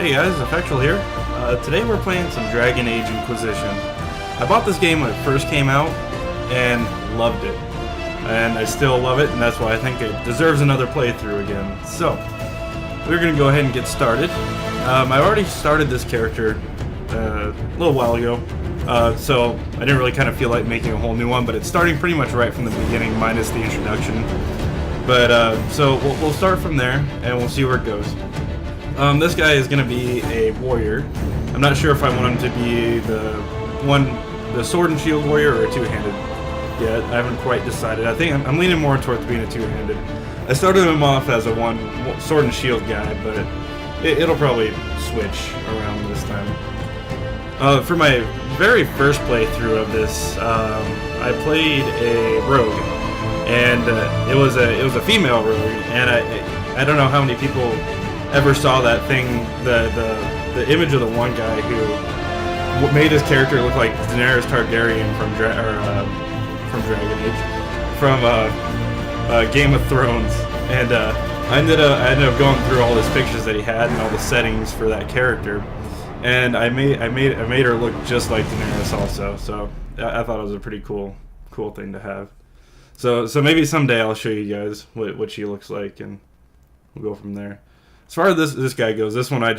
Hey guys, Effectral here. Today we're playing some Dragon Age Inquisition. I bought this game when it first came out and loved it. And I still love it, and that's why I think it deserves another playthrough again. So, we're going to go ahead and get started. I already started this character a little while ago, so I didn't really kind of feel like making a whole new one, but it's starting pretty much right from the beginning, minus the introduction. But, so we'll start from there, and we'll see where it goes. This guy is going to be a warrior. I'm not sure if I want him to be the sword and shield warrior or a two-handed yet. I haven't quite decided. I think I'm leaning more towards being a two-handed. I started him off as a sword and shield guy, but it'll probably switch around this time. For my very first playthrough of this, I played a rogue, and it was a female rogue, and I don't know how many people ever saw that thing, the image of the one guy who made his character look like Daenerys Targaryen from Dragon Age, from Game of Thrones, and I ended up going through all his pictures that he had and all the settings for that character, and I made her look just like Daenerys also. So I thought it was a pretty cool thing to have. So maybe someday I'll show you guys what she looks like, and we'll go from there. As far as this guy goes, this one I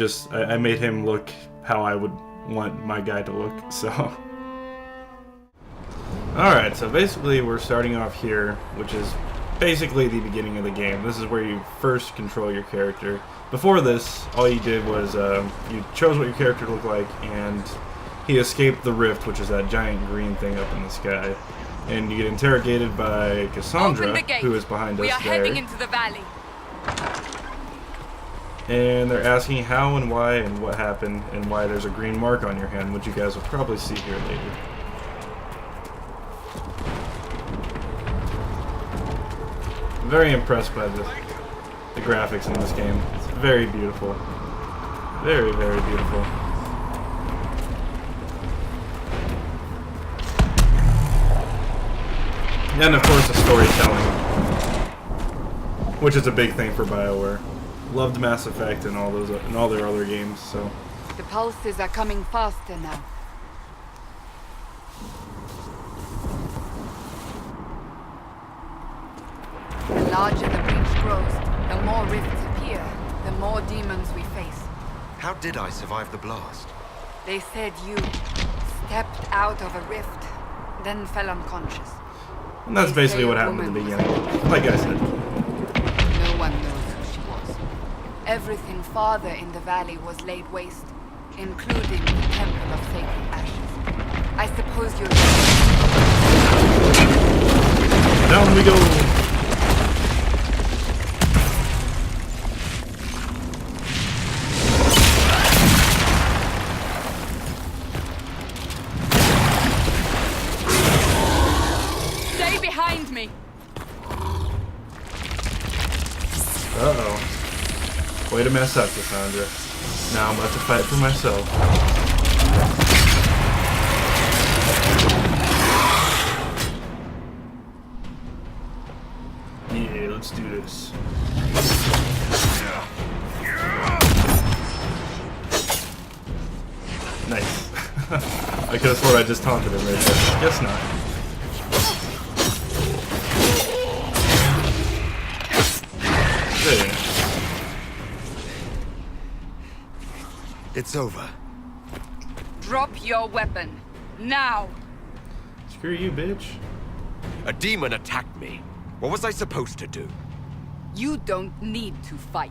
made him look how I would want my guy to look, so. Alright, so basically we're starting off here, which is basically the beginning of the game. This is where you first control your character. Before this, all you did was you chose what your character looked like, and he escaped the rift, which is that giant green thing up in the sky. And you get interrogated by Cassandra, who is behind us there. We are heading into the valley. And they're asking how and why and what happened and why there's a green mark on your hand, which you guys will probably see here later. I'm very impressed by the graphics in this game. It's very beautiful. Very, very beautiful. And of course the storytelling, which is a big thing for BioWare. Loved Mass Effect and all their other games. So the pulses are coming faster now. The larger the breach grows, the more rifts appear, the more demons we face. How did I survive the blast? They said you stepped out of a rift, then fell unconscious. And that's basically what happened at the beginning. Like I said. No one knows. Everything farther in the valley was laid waste, including the Temple of Sacred Ashes. I suppose you're... Down we go! Stay behind me! Uh-oh. Way to mess up, Cassandra. Now I'm about to fight for myself. Yeah, let's do this. Nice. I could have sworn I just taunted him right there. Guess not. There. It's over. Drop your weapon. Now! Screw you, bitch. A demon attacked me. What was I supposed to do? You don't need to fight.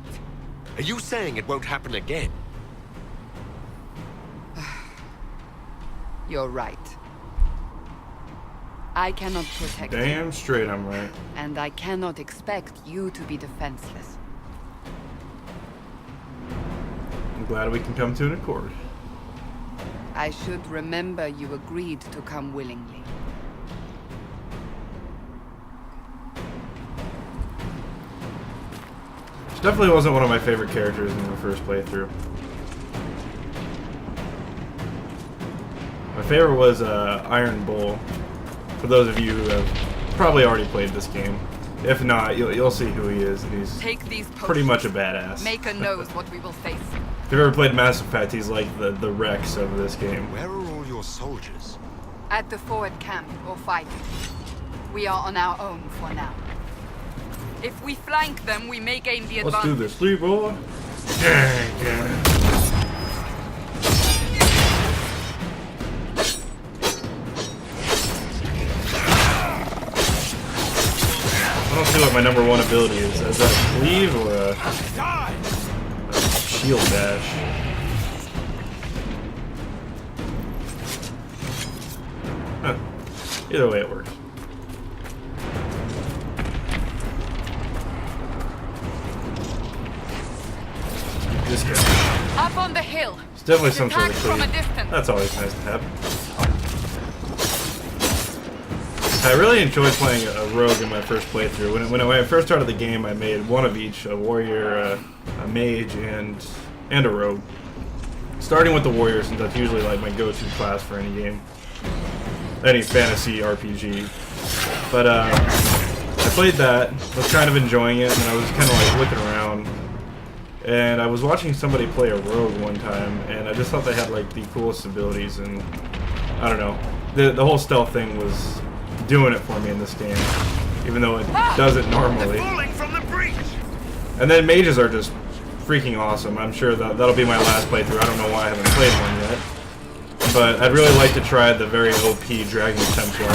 Are you saying it won't happen again? You're right. I cannot protect you. Damn straight I'm right. And I cannot expect you to be defenseless. I'm glad we can come to an accord. I should remember you agreed to come willingly. She definitely wasn't one of my favorite characters in the first playthrough. My favorite was Iron Bull. For those of you who have probably already played this game. If not, you'll see who he is, and he's Take these pretty much a badass. Maker knows what we will face. If you've ever played Mass Effect, he's like the Rex of this game. Where are all your soldiers? At the forward camp or fighting. We are on our own for now. If we flank them, we may gain the advantage. Let's do this, three boy. Yeah. I don't see what my number one ability is. Is that a cleave or a shield dash? Huh. Either way, it works. This guy. Up on the hill. It's definitely some sort of Attack from a cleave. distance. That's always nice to have. I really enjoyed playing a rogue in my first playthrough. When I first started the game, I made one of each: a warrior, a mage, and a rogue. Starting with the warrior, since that's usually like my go-to class for any game, any fantasy RPG. But I played that, was kind of enjoying it, and I was kind of like looking around. And I was watching somebody play a rogue one time, and I just thought they had like the coolest abilities, and I don't know, the whole stealth thing was doing it for me in this game, even though it doesn't normally. Falling from the breach. And then mages are just freaking awesome. I'm sure that'll be my last playthrough. I don't know why I haven't played one yet, but I'd really like to try the very OP Dragon Templar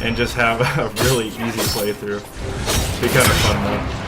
and just have a really easy playthrough. Be kind of fun though.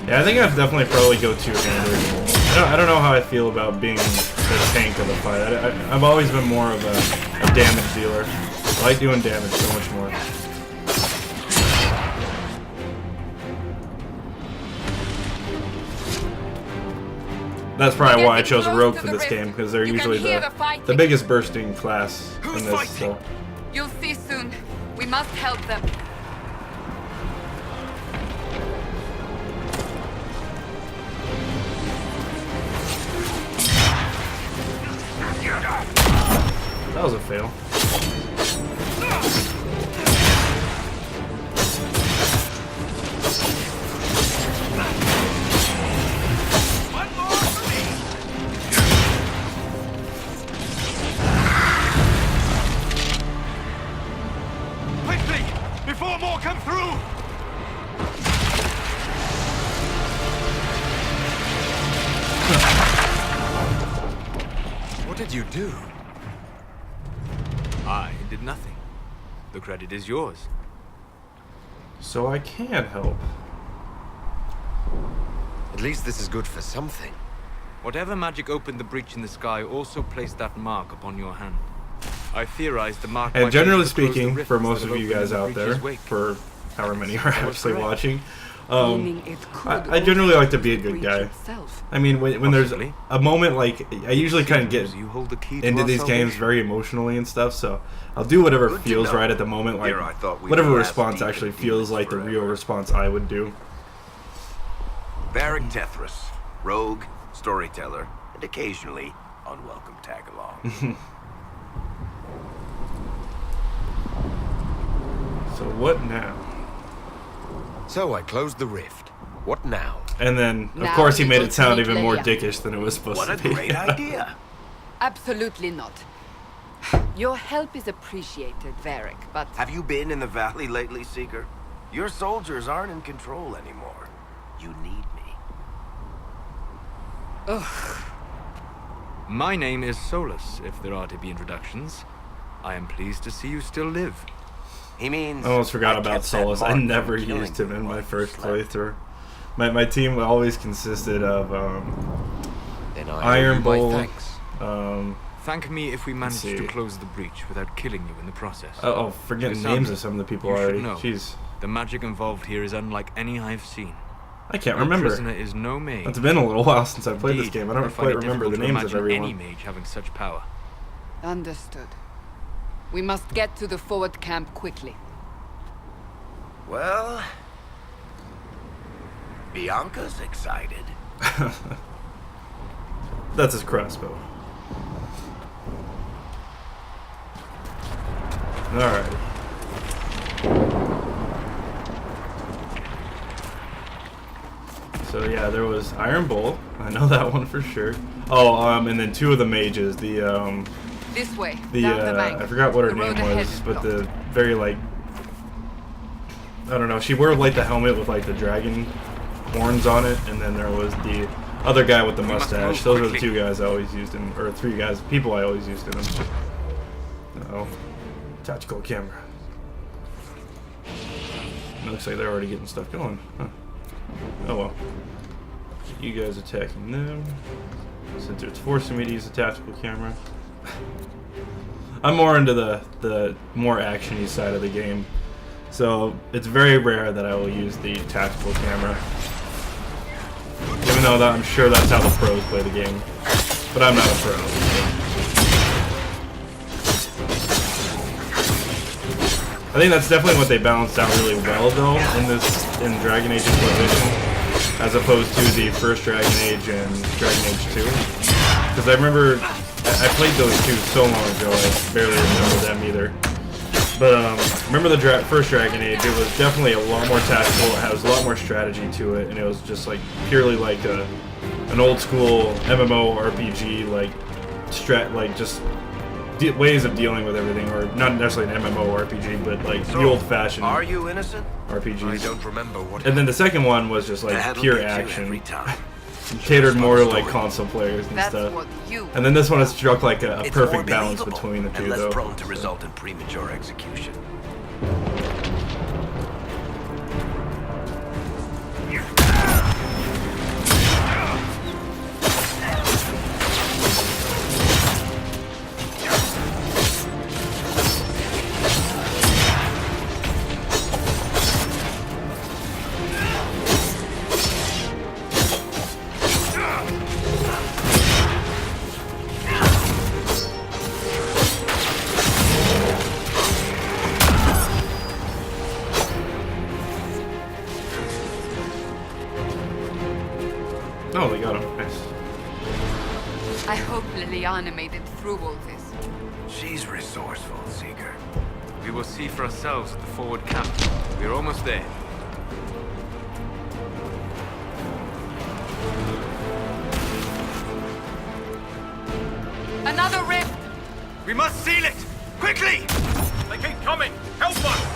Yeah, I think I'd definitely probably go two-handed. I don't know how I feel about being the tank of the fight. I've always been more of a damage dealer. I like doing damage so much more. That's probably why I chose a rogue for this game, because they're usually the biggest bursting class in this. So. You'll see soon. We must help them. That was a fail. One more for me. Quickly, before more come through. What did you do? I did nothing. The credit is yours. So I can help. At least this is good for something. Whatever magic opened the breach in the sky also placed that mark upon your hand. I theorized the mark. And might generally be to close the speaking, rift for most instead of you opening guys the out there, breach's wake. for however many are That was actually correct. watching, Meaning it could I generally like to be a also good breach guy. itself. I mean, when there's Possibly. a moment like, I usually kind of get You hold the key to into our these games salvation. very emotionally and stuff, so I'll do whatever Good to feels know. right at the moment, like Here I thought we'd whatever be response ass-deep actually in feels demons like the real forever. response I would do. Varric Tethras, rogue, storyteller, and occasionally unwelcome tag-along. So what now? So I closed the rift. What now? And then, of Now course, he we made go it to sound meet even more Leia. dickish than it was supposed What a to be. great idea! Absolutely not. Your help is appreciated, Varric, but Have you been in the valley lately, Seeker? Your soldiers aren't in control anymore. You need me. My name is Solus, if there are to be introductions. I am pleased to see you still live. He means... I almost forgot I about kept that Solus. I mark from never killing used him in you my while you first slept. playthrough. My team always consisted of Then I owe Iron you my Bull. thanks. Thank me if we manage see. to close the breach without killing you in the process. Forgetting Cassandra, names of some of the people you should already. know. Jeez, The magic involved here is unlike any I've seen. I can't Your remember. prisoner is no mage. It's been a little while since I played this Indeed, game. I don't find quite it remember the difficult to names of imagine everyone. any mage having such power. understood. We must get to the forward camp quickly. Well, Bianca's excited. That's his crossbow. Alright. So yeah, there was Iron Bull. I know that one for sure. Oh, and then two of the mages. This way, The down the bank. I forgot what her The road name ahead was, is but blocked. the very like I don't know. She wore like the helmet with like the dragon horns on it, and then there was the other guy with the We must mustache. move Those are the quickly. two guys I always used in, or three guys, people I always used in them. Uh-oh. Tactical camera. It looks like they're already getting stuff going. Huh. Oh well. You guys attacking them. Since it's forcing me to use a tactical camera. I'm more into the more actiony side of the game. So it's very rare that I will use the tactical camera. Even though that I'm sure that's how the pros play the game. But I'm not a pro. I think that's definitely what they balanced out really well though in Dragon Age Inquisition. As opposed to the first Dragon Age and Dragon Age 2. Because I remember, I played those two so long ago, I barely remember them either. But remember the first Dragon Age, it was definitely a lot more tactical, it has a lot more strategy to it, and it was just like purely like an old school MMO RPG, like just ways of dealing with everything, or not necessarily an MMO RPG, but like the old-fashioned Are you innocent? I RPGs. don't remember what. And then the second one was just like That'll pure get you action, every time. catered more to like console players and That's stuff. what you... And then this one has struck like a It's more perfect balance believable between the two, and less though. prone to result in premature execution. Oh, they got him. Nice. I hope Liliana made it through all this. She's resourceful, Seeker. We will see for ourselves at the forward camp. We're almost there. Another rift! We must seal it! Quickly! They keep coming! Help us!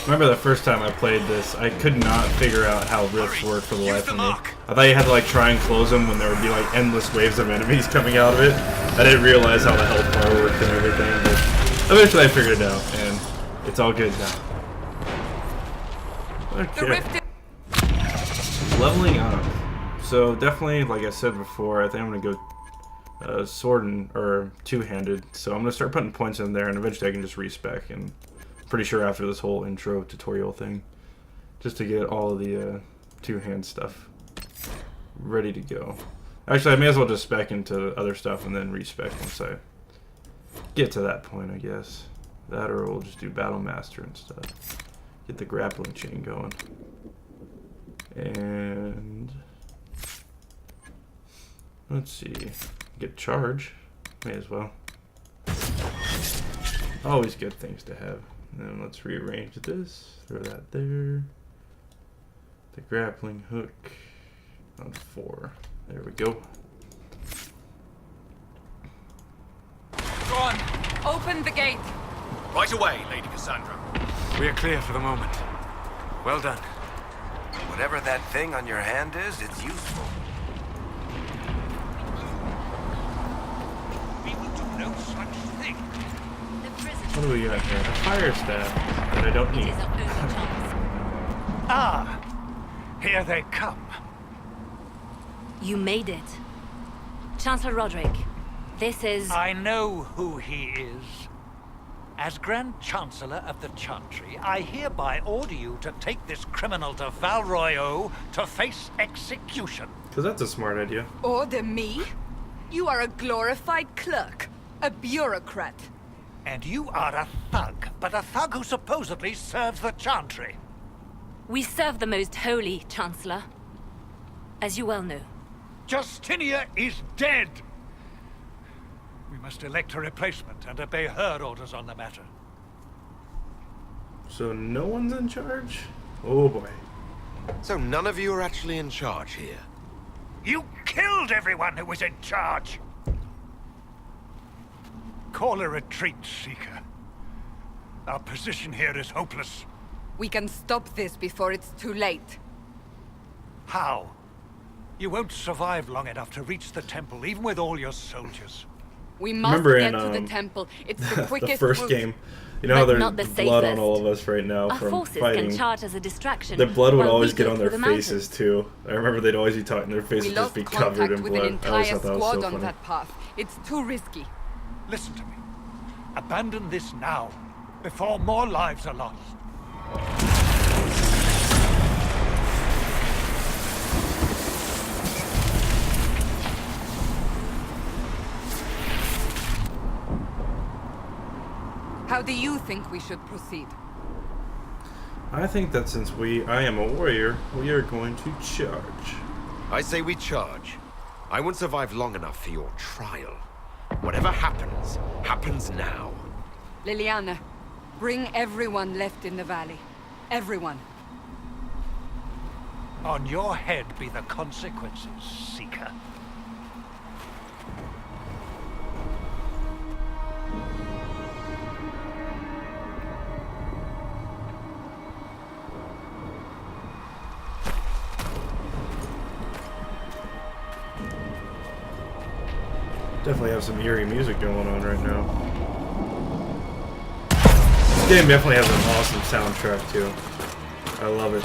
Remember the first time I played this, I could not figure out how rifts work for the Use life the of me. mark. I thought you had to like try and close them when there would be like endless waves of enemies coming out of it. I didn't realize how the health bar worked and everything, but eventually I figured it out, and it's all good now. The Okay. rift is... Leveling up. So definitely, like I said before, I think I'm gonna go sword and or two-handed. So I'm gonna start putting points in there, and eventually I can just respec. And pretty sure after this whole intro tutorial thing, just to get all of the two-hand stuff ready to go. Actually, I may as well just spec into other stuff and then respec once I get to that point, I guess. That, or we'll just do Battle Master and stuff. Get the grappling chain going. And let's see, get charge, may as well. Always good things to have. And then let's rearrange this, throw that there. The grappling hook on 4. There we go. Go on! Open the gate! Right away, Lady Cassandra. We are clear for the moment. Well done. Whatever that thing on your hand is, it's useful. We will do no such thing. What do we got here? A fire staff that I don't need. Ah, here they come. You made it. Chancellor Roderick, this is... I know who he is. As Grand Chancellor of the Chantry, I hereby order you to take this criminal to Valroyo to face execution. Because that's a smart idea. Order me? You are a glorified clerk, a bureaucrat. And you are a thug, but a thug who supposedly serves the Chantry. We serve the most holy, Chancellor. As you well know. Justinia is dead! We must elect a replacement and obey her orders on the matter. So no one's in charge? Oh boy. So none of you are actually in charge here. You killed everyone who was in charge! Call a retreat, Seeker. Our position here is hopeless. We can stop this before it's too late. How? You won't survive long enough to reach the temple, even with all your soldiers. We must Remember get in, to the temple. It's the quickest the first route. game, you know how But not there's the blood on safest. all of us right now Our from forces fighting. can charge as a distraction. The blood would while always we get go on through their the faces mountains. too. I remember they'd always be talking, their faces We just lost be covered contact in with an blood. I always entire thought that was squad so on funny. that path. It's too risky. Listen to me. Abandon this now, before more lives are lost. How do you think we should proceed? I think that since I am a warrior, we are going to charge. I say we charge. I won't survive long enough for your trial. Whatever happens, happens now. Liliana, bring everyone left in the valley. Everyone. On your head be the consequences, Seeker. Definitely have some eerie music going on right now. This game definitely has an awesome soundtrack too. I love it.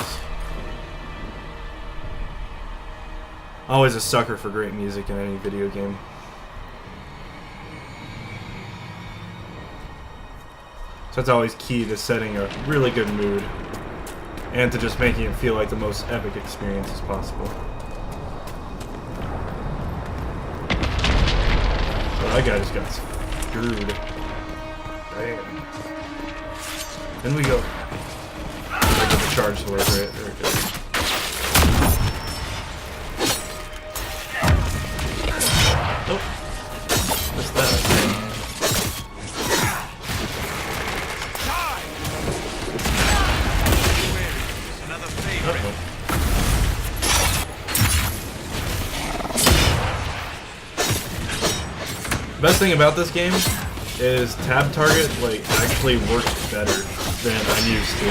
Always a sucker for great music in any video game. So that's always key to setting a really good mood and to just making it feel like the most epic experience as possible. That guy just got screwed. Damn. Then we go. I get the charge sword, right? There we go. Nope. What's that? Another favorite. Uh-oh. Best thing about this game is tab target actually works better than I'm used to.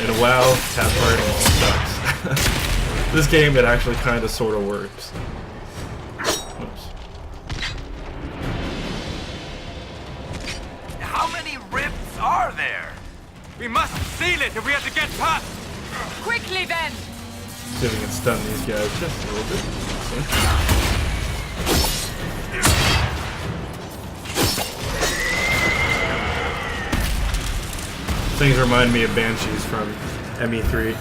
In a WoW, tab target sucks. This game, it actually kind of sort of works. Oops. How many rifts are there? We must seal it if we have to get past! Quickly then! See if we can stun these guys just a little bit. Things remind me of Banshees from ME3.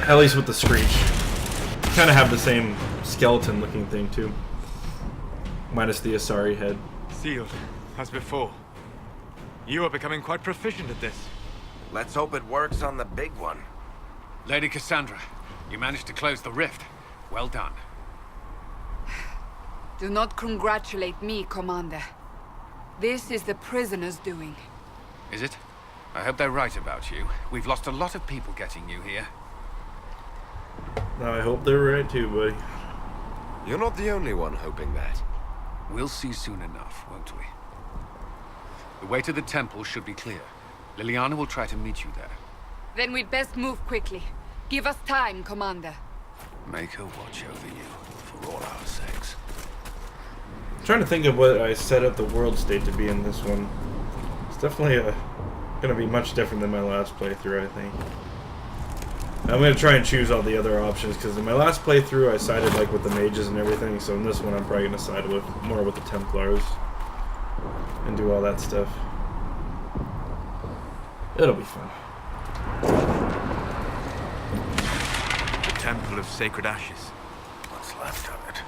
At least with the screech. Kind of have the same skeleton looking thing too. Minus the Asari head. Sealed, as before. You are becoming quite proficient at this. Let's hope it works on the big one. Lady Cassandra, you managed to close the rift. Well done. Do not congratulate me, Commander. This is the prisoners' doing. Is it? I hope they're right about you. We've lost a lot of people getting you here. I hope they're right too, buddy. You're not the only one hoping that. We'll see soon enough, won't we? The way to the temple should be clear. Liliana will try to meet you there. Then we'd best move quickly. Give us time, Commander. Make her watch over you, for all our sakes. I'm trying to think of what I set up the world state to be in this one. It's definitely going to be much different than my last playthrough, I think. I'm going to try and choose all the other options, because in my last playthrough I sided with the mages and everything, so in this one I'm probably going to side more with the Templars. and do all that stuff. It'll be fun. The Temple of Sacred Ashes. What's left of it?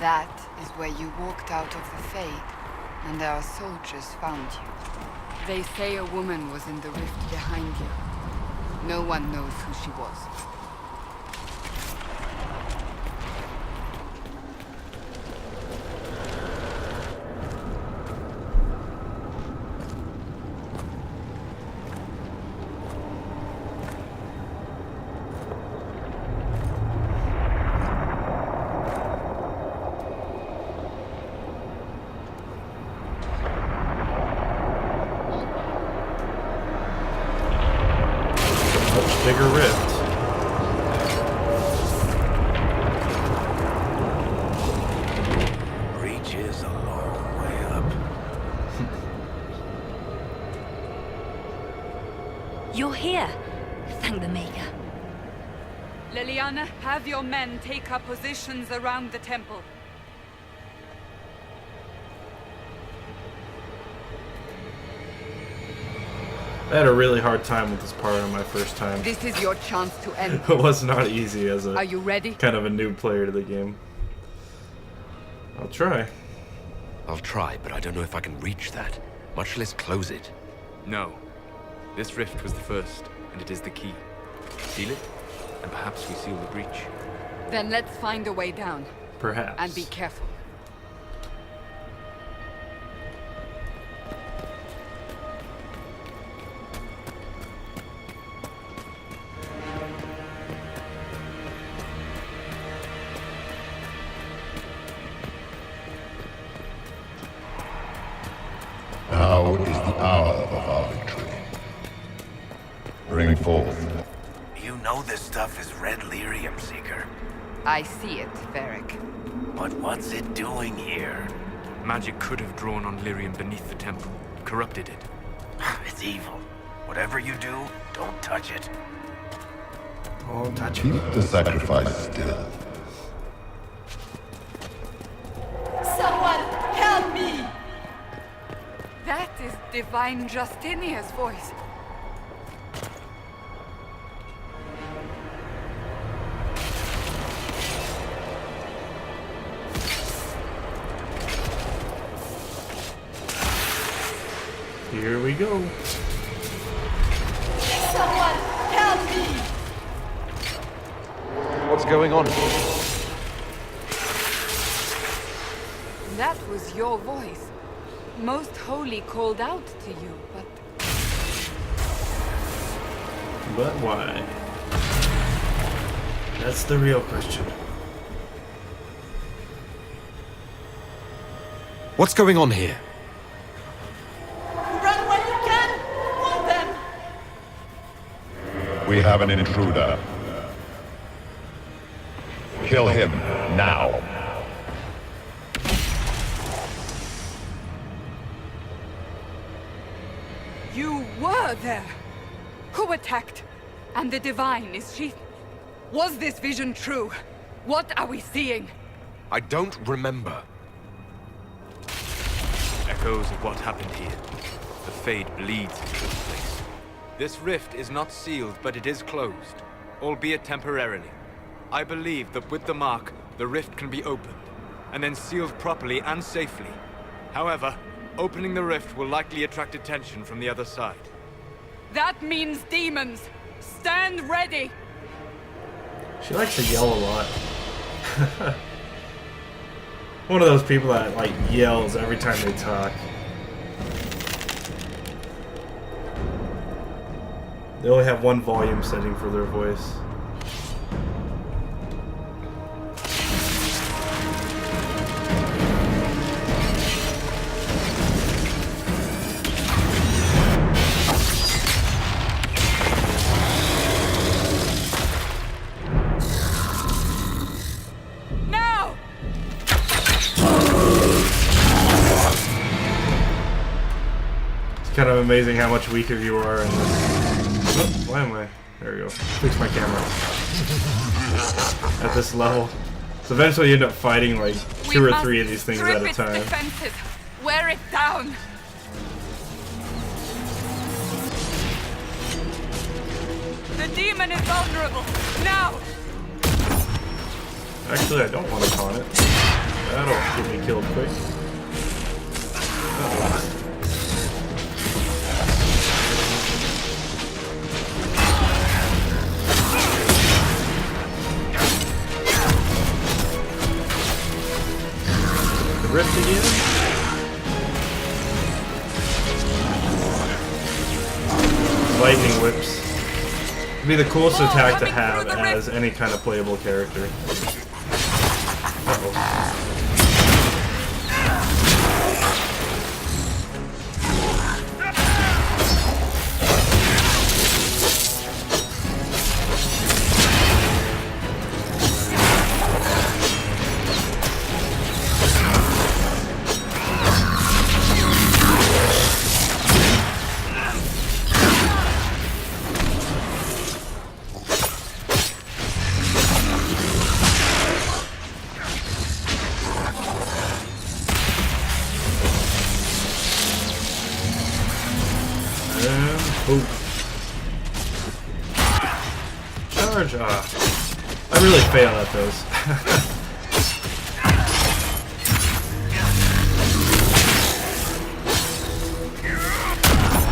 That is where you walked out of the Fade, and our soldiers found you. They say a woman was in the rift behind you. No one knows who she was. Bigger rift. Breach is a long way up. You're here. Thank the Maker. Liliana, have your men take up positions around the temple. I had a really hard time with this part on my first time. This is your chance to end. It was not easy as Are a you ready? kind of a new player to the game. I'll try. I'll try, but I don't know if I can reach that, much less close it. No. This rift was the first, and it is the key. Seal it, and perhaps we seal the breach. Then let's find a way down. Perhaps. And be careful. Now is the hour of our victory. Bring forth. You know this stuff is red lyrium, Seeker. I see it, Varric. But what's it doing here? Magic could have drawn on lyrium beneath the temple, corrupted it. It's evil. Whatever you do, don't touch it. I'll touch Keep it. the sacrifice still. Someone help me! That is Divine Justinia's voice. Here we go. Someone help me! What's going on? That was your voice. Most Holy called out to you, but But why? That's the real question. What's going on here? run when you can! Want them! We have an intruder. Kill him now. You were there! Who attacked? And the Divine, is she... Was this vision true? What are we seeing? I don't remember. Echoes of what happened here. The Fade bleeds into this place. This rift is not sealed, but it is closed, albeit temporarily. I believe that with the mark, the rift can be opened, and then sealed properly and safely. However, opening the rift will likely attract attention from the other side. That means demons! Stand ready! She likes to yell a lot. One of those people that like yells every time they talk. They only have one volume setting for their voice. Now! It's kind of amazing how much weaker you are in this. Oh, why am I? There we go. Fix my camera. At this level. So eventually you end up fighting like two or three of these things at a time. Defenses. Wear it down! The demon is vulnerable! Now! Actually, I don't want to taunt it. That'll get me killed quick. Uh-oh. The rift again? Lightning whips. It'd be the coolest attack to have as any kind of playable character. Uh-oh. Oh. Charge! I really fail at those.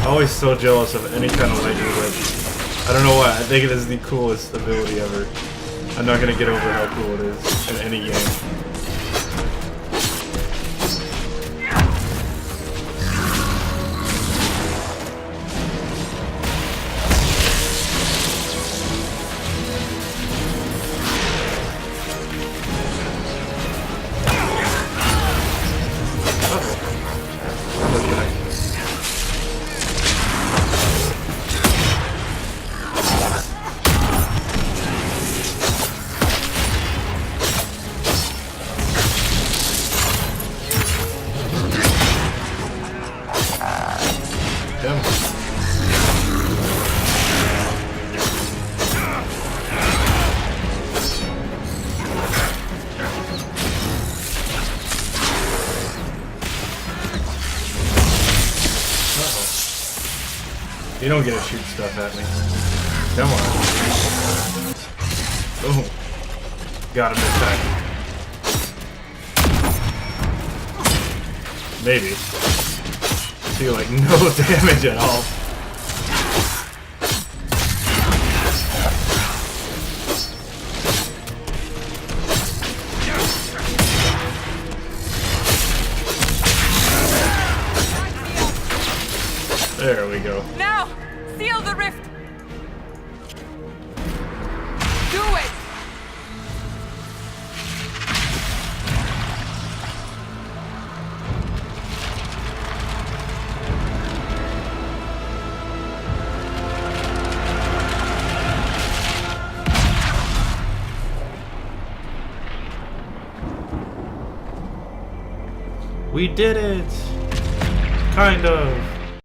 Always so jealous of any kind of lightning whip. I don't know why, I think it is the coolest ability ever. I'm not gonna get over how cool it is in any game. You don't get to shoot stuff at me. Come on. Oh. Got him this time. Maybe. See, like, no damage at all. There we go. Now! Seal the rift! Do it! We did it! Kind of.